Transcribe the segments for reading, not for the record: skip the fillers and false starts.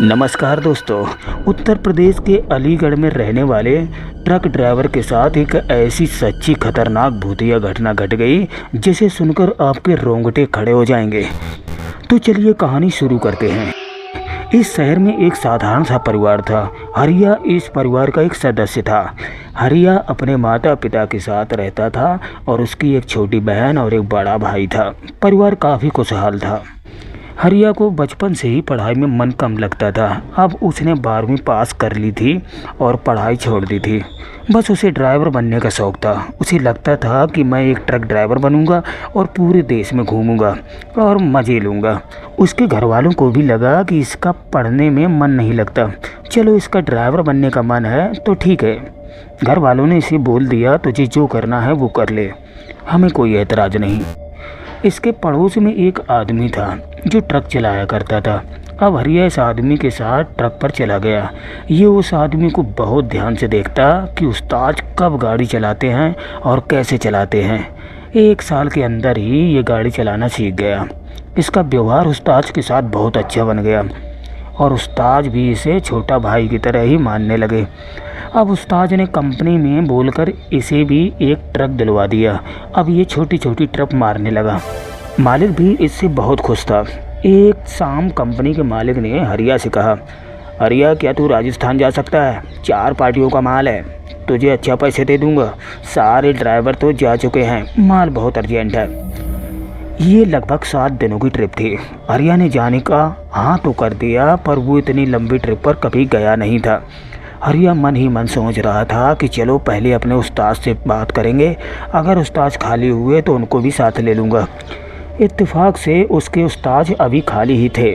नमस्कार दोस्तों। उत्तर प्रदेश के अलीगढ़ में रहने वाले ट्रक ड्राइवर के साथ एक ऐसी सच्ची खतरनाक भूतिया घटना घट गई जिसे सुनकर आपके रोंगटे खड़े हो जाएंगे। तो चलिए कहानी शुरू करते हैं। इस शहर में एक साधारण सा परिवार था। हरिया इस परिवार का एक सदस्य था। हरिया अपने माता पिता के साथ रहता था और उसकी एक छोटी बहन और एक बड़ा भाई था। परिवार काफ़ी खुशहाल था। हरिया को बचपन से ही पढ़ाई में मन कम लगता था। अब उसने 12वीं पास कर ली थी और पढ़ाई छोड़ दी थी। बस उसे ड्राइवर बनने का शौक़ था। उसे लगता था कि मैं एक ट्रक ड्राइवर बनूंगा और पूरे देश में घूमूंगा और मज़े लूँगा। उसके घर वालों को भी लगा कि इसका पढ़ने में मन नहीं लगता, चलो इसका ड्राइवर बनने का मन है तो ठीक है। घर वालों ने इसे बोल दिया, तुझे जो करना है वो कर ले, हमें कोई एतराज़ नहीं। इसके पड़ोस में एक आदमी था जो ट्रक चलाया करता था। अब हरिया इस आदमी के साथ ट्रक पर चला गया। ये उस आदमी को बहुत ध्यान से देखता कि उस्ताद कब गाड़ी चलाते हैं और कैसे चलाते हैं। 1 साल के अंदर ही ये गाड़ी चलाना सीख गया। इसका व्यवहार उस्ताद के साथ बहुत अच्छा बन गया और उस्ताद भी इसे छोटा भाई की तरह ही मानने लगे। अब उस्ताद ने कंपनी में बोलकर इसे भी एक ट्रक दिलवा दिया। अब ये छोटी छोटी ट्रक मारने लगा। मालिक भी इससे बहुत खुश था। एक शाम कंपनी के मालिक ने हरिया से कहा, हरिया क्या तू राजस्थान जा सकता है? 4 पार्टियों का माल है, तुझे अच्छा पैसे दे दूंगा। सारे ड्राइवर तो जा चुके हैं, माल बहुत अर्जेंट है। ये लगभग 7 दिनों की ट्रिप थी। हरिया ने जाने का हाँ तो कर दिया, पर वो इतनी लंबी ट्रिप पर कभी गया नहीं था। हरिया मन ही मन सोच रहा था कि चलो पहले अपने उस्ताद से बात करेंगे, अगर उस्ताद खाली हुए तो उनको भी साथ ले लूँगा। इत्तेफाक से उसके उस्ताद अभी खाली ही थे,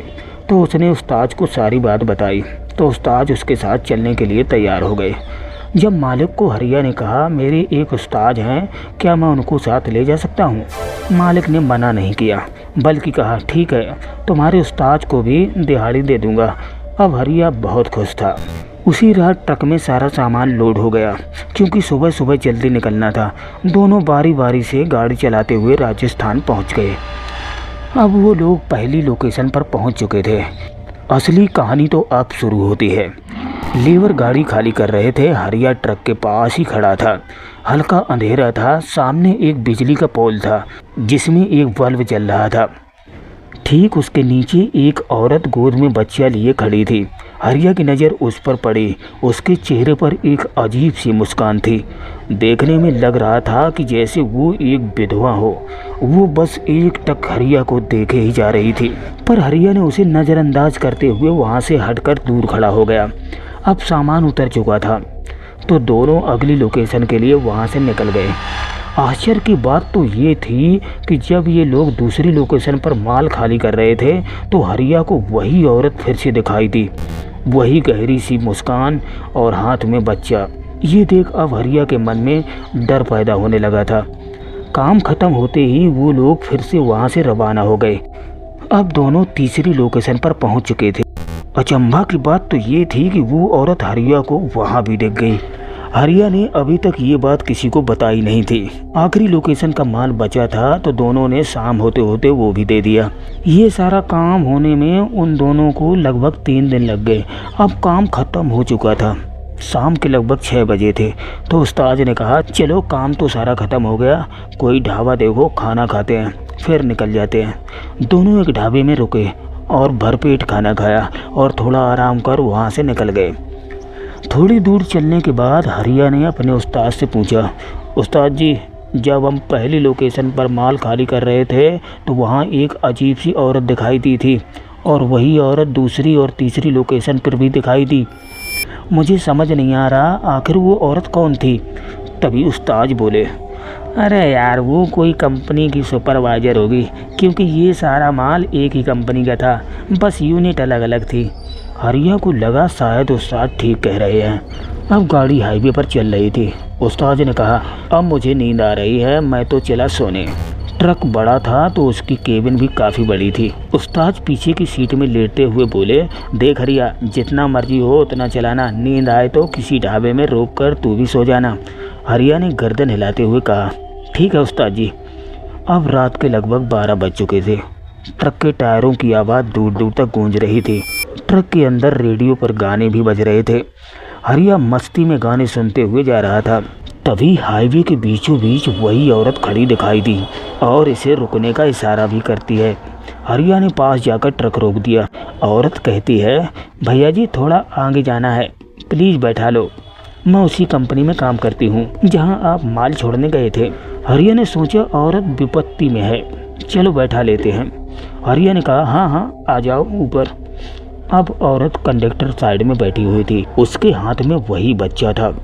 तो उसने उस्ताद को सारी बात बताई तो उस्ताद उसके साथ चलने के लिए तैयार हो गए। जब मालिक को हरिया ने कहा, मेरे एक उस्ताद हैं, क्या मैं उनको साथ ले जा सकता हूँ? मालिक ने मना नहीं किया, बल्कि कहा ठीक है, तुम्हारे उस्ताद को भी दिहाड़ी दे दूँगा। अब हरिया बहुत खुश था। उसी रात ट्रक में सारा सामान लोड हो गया, क्योंकि सुबह सुबह जल्दी निकलना था। दोनों बारी बारी से गाड़ी चलाते हुए राजस्थान पहुंच गए। अब वो लोग पहली लोकेशन पर पहुंच चुके थे। असली कहानी तो अब शुरू होती है। लेबर गाड़ी खाली कर रहे थे। हरिया ट्रक के पास ही खड़ा था। हल्का अंधेरा था। सामने एक बिजली का पोल था जिसमें एक बल्ब जल रहा था। ठीक उसके नीचे एक औरत गोद में बच्चा लिए खड़ी थी। हरिया की नज़र उस पर पड़ी। उसके चेहरे पर एक अजीब सी मुस्कान थी। देखने में लग रहा था कि जैसे वो एक विधवा हो। वो बस एक टक हरिया को देखे ही जा रही थी, पर हरिया ने उसे नज़रअंदाज करते हुए वहाँ से हटकर दूर खड़ा हो गया। अब सामान उतर चुका था तो दोनों अगली लोकेशन के लिए वहाँ से निकल गए। आश्चर्य की बात तो ये थी कि जब ये लोग दूसरी लोकेशन पर माल खाली कर रहे थे तो हरिया को वही औरत फिर से दिखाई दी, वही गहरी सी मुस्कान और हाथ में बच्चा। ये देख अब हरिया के मन में डर पैदा होने लगा था। काम खत्म होते ही वो लोग फिर से वहाँ से रवाना हो गए। अब दोनों तीसरी लोकेशन पर पहुँच चुके थे। अचंभा की बात तो ये थी कि वो औरत हरिया को वहाँ भी दिख गई। हरिया ने अभी तक ये बात किसी को बताई नहीं थी। आखिरी लोकेशन का माल बचा था तो दोनों ने शाम होते होते वो भी दे दिया। ये सारा काम होने में उन दोनों को लगभग 3 दिन लग गए। अब काम खत्म हो चुका था। शाम के लगभग 6 बजे थे तो उस्ताद ने कहा, चलो काम तो सारा ख़त्म हो गया, कोई ढाबा देखो, खाना खाते हैं फिर निकल जाते हैं। दोनों एक ढाबे में रुके और भरपेट खाना खाया और थोड़ा आराम कर वहाँ से निकल गए। थोड़ी दूर चलने के बाद हरिया ने अपने उस्ताद से पूछा, उस्ताद जी, जब हम पहली लोकेशन पर माल खाली कर रहे थे तो वहाँ एक अजीब सी औरत दिखाई दी थी और वही औरत दूसरी और तीसरी लोकेशन पर भी दिखाई दी। मुझे समझ नहीं आ रहा आखिर वो औरत कौन थी। तभी उस्ताद बोले, अरे यार, वो कोई कंपनी की सुपरवाइज़र होगी, क्योंकि ये सारा माल एक ही कंपनी का था, बस यूनिट अलग अलग थी। हरिया को लगा शायद उस्ताद ठीक कह रहे हैं। अब गाड़ी हाईवे पर चल रही थी। उस्ताद ने कहा, अब मुझे नींद आ रही है, मैं तो चला सोने। ट्रक बड़ा था तो उसकी केबिन भी काफ़ी बड़ी थी। उस्ताद पीछे की सीट में लेटते हुए बोले, देख हरिया, जितना मर्जी हो उतना चलाना, नींद आए तो किसी ढाबे में रोक कर तू भी सो जाना। हरिया ने गर्दन हिलाते हुए कहा, ठीक है उस्ताद जी। अब रात के लगभग 12 बज चुके थे। ट्रक के टायरों की आवाज़ दूर दूर तक गूंज रही थी। ट्रक के अंदर रेडियो पर गाने भी बज रहे थे। हरिया मस्ती में गाने सुनते हुए जा रहा था। तभी हाईवे के बीचों बीच वही औरत खड़ी दिखाई दी और इसे रुकने का इशारा भी करती है। हरिया ने पास जाकर ट्रक रोक दिया। औरत कहती है, भैया जी थोड़ा आगे जाना है, प्लीज़ बैठा लो, मैं उसी कंपनी में काम करती हूँ जहाँ आप माल छोड़ने गए थे। हरिया ने सोचा औरत विपत्ति में है, चलो बैठा लेते हैं। हरिया ने कहा, हाँ हाँ आ जाओ ऊपर। अब औरत कंडक्टर साइड में बैठी हुई थी। उसके हाथ में वही बच्चा था।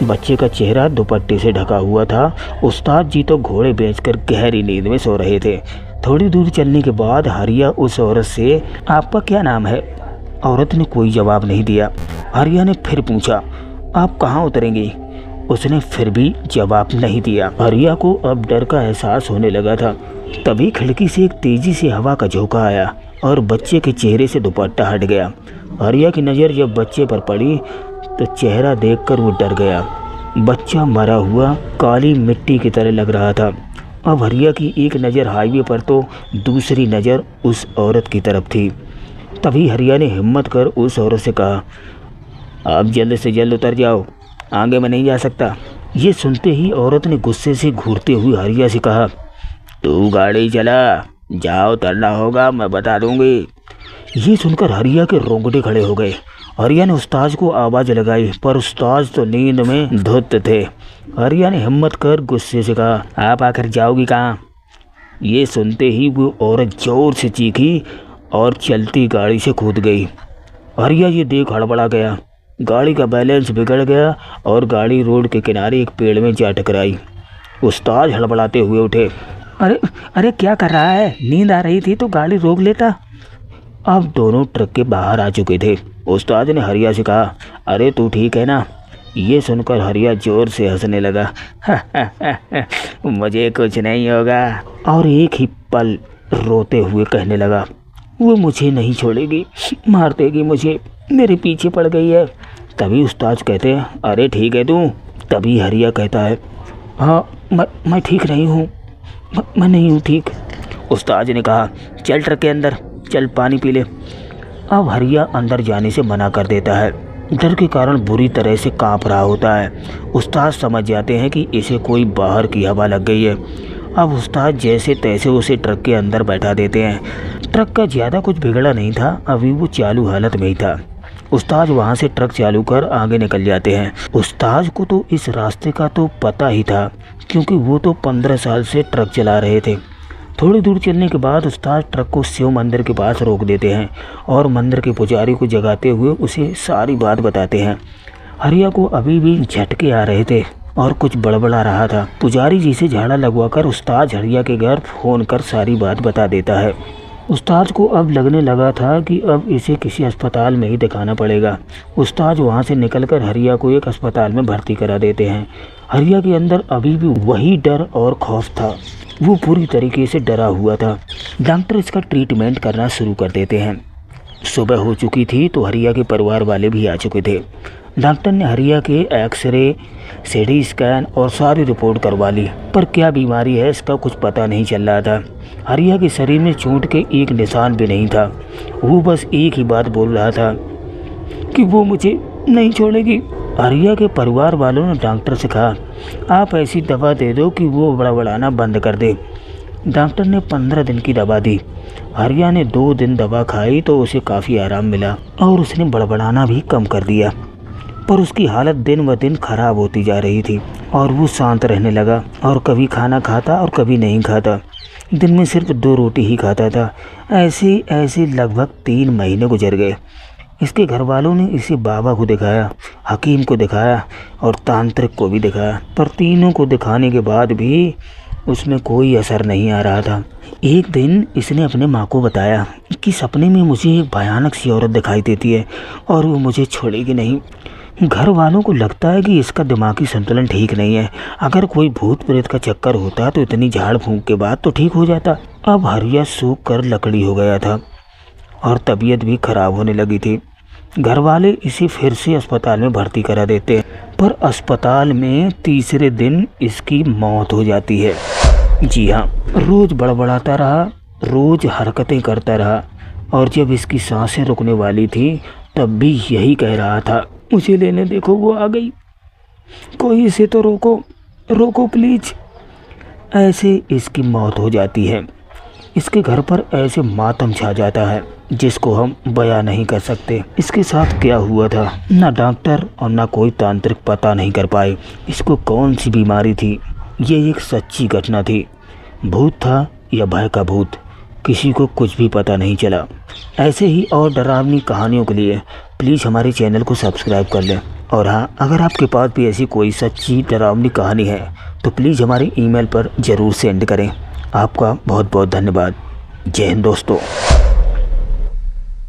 बच्चे का चेहरा दुपट्टे से ढका हुआ था। उस्ताद जी तो घोड़े बेचकर गहरी नींद में सो रहे थे। थोड़ी दूर चलने के बाद हरिया उस औरत से, आपका क्या नाम है? औरत ने कोई जवाब नहीं दिया। हरिया ने फिर पूछा, आप कहाँ उतरेंगी? उसने फिर भी जवाब नहीं दिया। हरिया को अब डर का एहसास होने लगा था। तभी खिड़की से एक तेजी से हवा का झोंका आया और बच्चे के चेहरे से दुपट्टा हट गया। हरिया की नज़र जब बच्चे पर पड़ी तो चेहरा देखकर वो डर गया। बच्चा मरा हुआ काली मिट्टी की तरह लग रहा था। अब हरिया की एक नज़र हाईवे पर तो दूसरी नज़र उस औरत की तरफ थी। तभी हरिया ने हिम्मत कर उस औरत से कहा, आप जल्द से जल्द उतर जाओ, आगे मैं नहीं जा सकता। ये सुनते ही औरत ने गुस्से से घूरते हुए हरिया से कहा, तू गाड़ी चला, जाओ उतरना होगा मैं बता दूंगी। ये सुनकर हरिया के रोंगटे खड़े हो गए। हरिया ने उस्ताद को आवाज़ लगाई पर उस्ताद तो नींद में धुत थे। हरिया ने हिम्मत कर गुस्से से कहा, आप आखिर जाओगी कहाँ? ये सुनते ही वो औरत ज़ोर से चीखी और चलती गाड़ी से कूद गई। हरिया ये देख हड़बड़ा गया। गाड़ी का बैलेंस बिगड़ गया और गाड़ी रोड के किनारे एक पेड़ में जा टकराई। उस्ताद हड़बड़ाते हुए उठे, अरे अरे क्या कर रहा है? नींद आ रही थी तो गाड़ी रोक लेता। अब दोनों ट्रक के बाहर आ चुके थे। उस्ताद ने हरिया से कहा, अरे तू ठीक है ना? ये सुनकर हरिया जोर से हंसने लगा, मुझे कुछ नहीं होगा। और एक ही पल रोते हुए कहने लगा, वो मुझे नहीं छोड़ेगी, मार देगी मुझे, मेरे पीछे पड़ गई है। तभी उस्ताद कहते हैं, अरे ठीक है तू? तभी हरिया कहता है, हाँ मैं ठीक नहीं हूँ, मैं नहीं हूँ ठीक। उस्ताद ने कहा, चल ट्रक के अंदर, चल पानी पी ले। अब हरिया अंदर जाने से मना कर देता है। डर के कारण बुरी तरह से कांप रहा होता है। उस्ताद समझ जाते हैं कि इसे कोई बाहर की हवा लग गई है। अब उस्ताद जैसे तैसे उसे ट्रक के अंदर बैठा देते हैं। ट्रक का ज़्यादा कुछ बिगड़ा नहीं था, अभी वो चालू हालत में ही था। उस्ताद वहाँ से ट्रक चालू कर आगे निकल जाते हैं। उस्ताद को तो इस रास्ते का तो पता ही था क्योंकि वो तो 15 साल से ट्रक चला रहे थे। थोड़ी दूर चलने के बाद उस्ताद ट्रक को शिव मंदिर के पास रोक देते हैं और मंदिर के पुजारी को जगाते हुए उसे सारी बात बताते हैं। हरिया को अभी भी झटके आ रहे थे और कुछ बड़बड़ा रहा था। पुजारी जी से झाड़ा लगवाकर उस्ताद हरिया के घर फ़ोन कर सारी बात बता देता है। उस्ताद को अब लगने लगा था कि अब इसे किसी अस्पताल में ही दिखाना पड़ेगा। उस्ताद वहाँ से निकलकर हरिया को एक अस्पताल में भर्ती करा देते हैं। हरिया के अंदर अभी भी वही डर और खौफ था। वो पूरी तरीके से डरा हुआ था। डॉक्टर इसका ट्रीटमेंट करना शुरू कर देते हैं। सुबह हो चुकी थी तो हरिया के परिवार वाले भी आ चुके थे। डॉक्टर ने हरिया के एक्सरे, सीटी स्कैन और सारी रिपोर्ट करवा ली, पर क्या बीमारी है इसका कुछ पता नहीं चल रहा था। हरिया के शरीर में चोट के एक निशान भी नहीं था। वो बस एक ही बात बोल रहा था कि वो मुझे नहीं छोड़ेगी। हरिया के परिवार वालों ने डॉक्टर से कहा, आप ऐसी दवा दे दो कि वो बड़बड़ाना बंद कर दे। डॉक्टर ने 15 दिन की दवा दी। हरिया ने 2 दिन दवा खाई तो उसे काफ़ी आराम मिला और उसने बड़बड़ाना भी कम कर दिया, पर उसकी हालत दिन ब दिन ख़राब होती जा रही थी और वो शांत रहने लगा और कभी खाना खाता और कभी नहीं खाता। दिन में सिर्फ 2 रोटी ही खाता था। ऐसे लगभग 3 महीने गुजर गए। इसके घर वालों ने इसे बाबा को दिखाया, हकीम को दिखाया और तांत्रिक को भी दिखाया, पर तीनों को दिखाने के बाद भी उसमें कोई असर नहीं आ रहा था। एक दिन इसने अपने माँ को बताया कि सपने में मुझे एक भयानक सी औरत दिखाई देती है और वो मुझे छोड़ेगी नहीं। घर वालों को लगता है कि इसका दिमागी संतुलन ठीक नहीं है। अगर कोई भूत प्रेत का चक्कर होता तो इतनी झाड़ फूंक के बाद तो ठीक हो जाता। अब हरिया सूख कर लकड़ी हो गया था और तबीयत भी खराब होने लगी थी। घर वाले इसे फिर से अस्पताल में भर्ती करा देते हैं, पर अस्पताल में तीसरे दिन इसकी मौत हो जाती है। जी हाँ, रोज़ बड़बड़ाता रहा, रोज़ हरकतें करता रहा और जब इसकी सांसें रुकने वाली थी तब भी यही कह रहा था, मुझे लेने देखो, वो आ गई, कोई इसे तो रोको, रोको प्लीज़। ऐसे इसकी मौत हो जाती है। इसके घर पर ऐसे मातम छा जाता है जिसको हम बयां नहीं कर सकते। इसके साथ क्या हुआ था ना डॉक्टर और ना कोई तांत्रिक पता नहीं कर पाए इसको कौन सी बीमारी थी। ये एक सच्ची घटना थी। भूत था या भय का भूत, किसी को कुछ भी पता नहीं चला। ऐसे ही और डरावनी कहानियों के लिए प्लीज़ हमारे चैनल को सब्सक्राइब कर लें। और हाँ, अगर आपके पास भी ऐसी कोई सच्ची डरावनी कहानी है तो प्लीज़ हमारे ईमेल पर ज़रूर सेंड करें। आपका बहुत बहुत धन्यवाद। जय हिंद दोस्तों।